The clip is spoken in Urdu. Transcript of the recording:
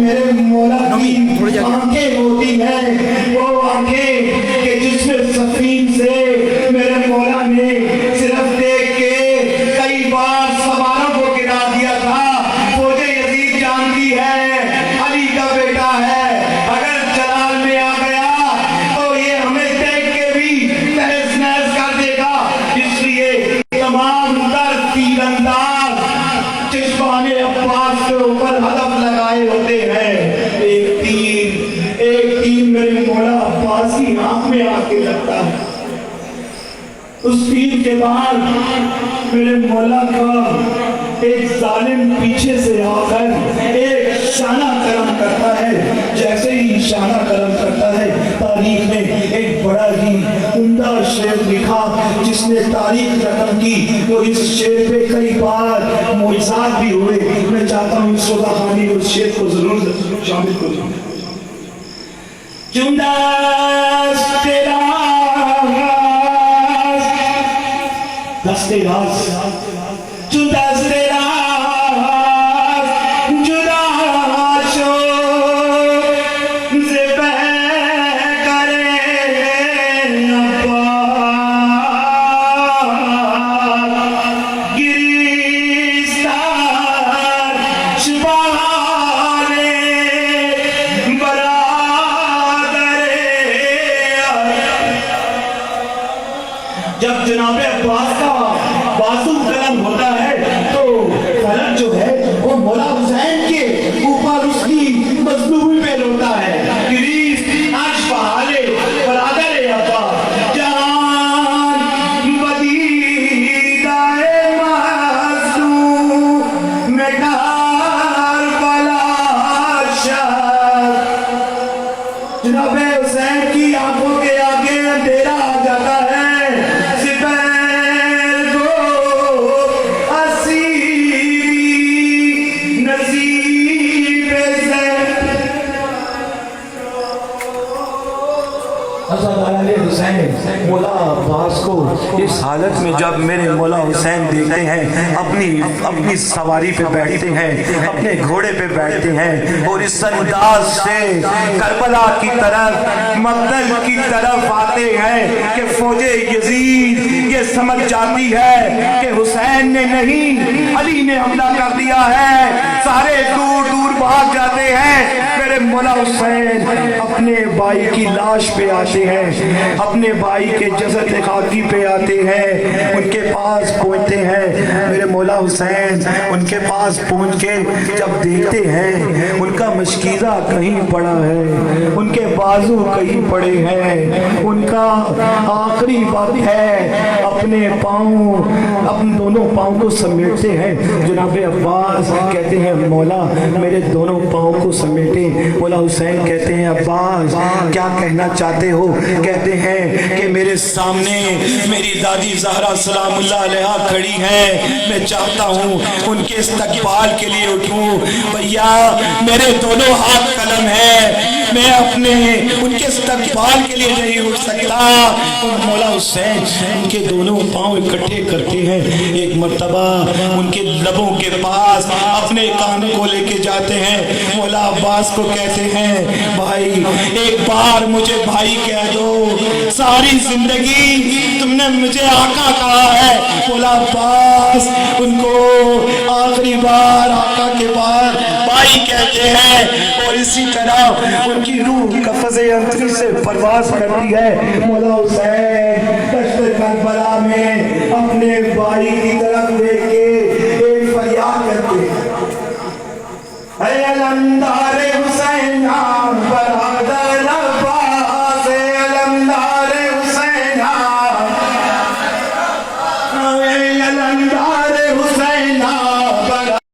میرے مولا کی آنکھیں ہوتی ہیں، وہ آنکھیں کہ جس میں سفین سے میرے مولا نے صرف دیکھ کے کئی بار سواروں کو گرا دیا تھا۔ فوج یزید جانتی ہے علی کا بیٹا ہے، اگر جلال میں آ گیا تو یہ ہمیں دیکھ کے بھی تہس نہس کر دے گا، اس لیے تمام در تیر انداز چشمان عباس کے اوپر ہدف لگائے ہوتے ہیں۔ ایک تیر میرے مولا عباس کی آنکھ میں آ کے لگتا ہے، اس تیر کے بعد میرے مولا کا ایک ظالم پیچھے سے آ کر ایک شانہ کرم کرتا ہے۔ جیسے ہی شانہ کرم کرتا ہے، تاریخ میں ایک بڑا ہی عمدہ شعر لکھا جس نے تاریخ رقم کی، تو اس شعر پہ کئی بار معجزات بھی ہوئے۔ میں چاہتا ہوں اس سوداخانی اس شعر کو ضرور شامل کروں۔ دستے راز جو دستے راز جدا شو سے بہ کرے عباس گریستار شبانے برادر۔ جب جناب عباس کا بازو قلم ہوتا ہے تو قلم جو ہے وہ مولا حسین کے اوپر اس کی مظلومی پہ ہوتا ہے۔ گریز عرش بہالے برادر عباس جان بدیدہ مظلوم میں کربلا شہر۔ جناب حسین کی آنکھوں کے آگے اندھیرا آ جاتا ہے، مولا عباس کو اس حالت میں جب میرے مولا حسین دیکھتے ہیں، اپنی سواری پہ بیٹھتے ہیں، اپنے گھوڑے پہ بیٹھتے ہیں اور اس انداز سے کربلا کی طرف مقتل کی طرف آتے ہیں کہ فوج یزید یہ سمجھ جاتی ہے کہ حسین نے نہیں علی نے حملہ کر دیا ہے، سارے دور دور بھاگ جاتے ہیں۔ میرے مولا حسین اپنے بھائی کی لاش پہ آتے ہیں، اپنے بھائی کے جسد خاکی پہ آتے ہیں، ان کے پاس پہنچتے ہیں۔ میرے مولا حسین ان کے پاس پہنچ کے جب دیکھتے ہیں ان کا مشکیزہ کہیں پڑا ہے، ان کے بازو کہیں پڑے ہیں، ان کا آخری وقت ہے، اپنے دونوں پاؤں کو سمیٹتے ہیں۔ جناب عباس کہتے ہیں مولا میرے دونوں پاؤں کو سمیٹیں۔ مولا حسین کہتے ہیں عباس کیا کہنا چاہتے ہو؟ کہتے ہیں کہ میرے سامنے میری دادی زہرا سلام اللہ علیہا کھڑی ہیں، میں چاہتا ہوں ان کے استقبال کے لیے اٹھوں۔ بھیا میرے دونوں ہاتھ قلم ہیں، میں اپنے ان کے استقبال کے لیے نہیں اٹھ سکتا۔ اور مولا حسین ان کے دونوں پاؤں اکٹھے کرتے ہیں، ایک مرتبہ ان کے لبوں کے پاس اپنے کان کو لے کے جاتے ہیں۔ مولا عباس کو کہتے ہیں بھائی ایک بار مجھے بھائی کہہ دو، ساری زندگی تم نے مجھے آقا کہا ہے۔ مولا عباس ان کو آخری بار آقا کے بعد بھائی کہتے ہیں، اور اسی طرح ان کی روح قفس انتری سے پرواز کرتی ہے۔ مولا حسین دشت کربلا میں اپنے بھائی کی طرف دیکھ کے ایک فریاد کرتے ہیں، اے علمدار